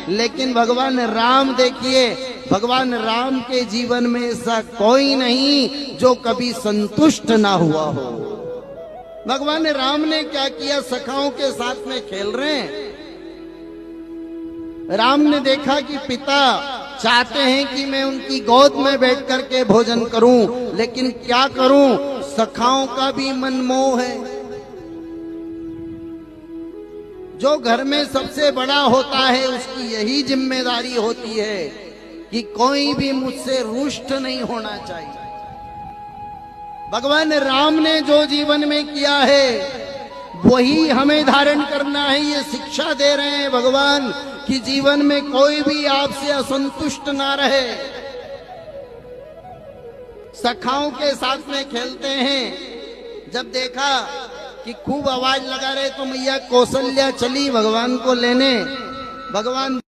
लेकिन भगवान राम देखिए, भगवान राम के जीवन में ऐसा कोई नहीं जो कभी संतुष्ट ना हुआ हो। भगवान राम ने क्या किया, सखाओं के साथ में खेल रहे हैं। राम ने देखा कि पिता चाहते हैं कि मैं उनकी गोद में बैठ करके भोजन करूं, लेकिन क्या करूं, सखाओं का भी मनमोह है। जो घर में सबसे बड़ा होता है उसकी यही जिम्मेदारी होती है कि कोई भी मुझसे रुष्ट नहीं होना चाहिए। भगवान राम ने जो जीवन में किया है वही हमें धारण करना है। ये शिक्षा दे रहे हैं भगवान कि जीवन में कोई भी आपसे असंतुष्ट ना रहे। सखाओं के साथ में खेलते हैं, जब देखा कि खूब आवाज लगा रहे तो मैया कौशल्या चली भगवान को लेने। भगवान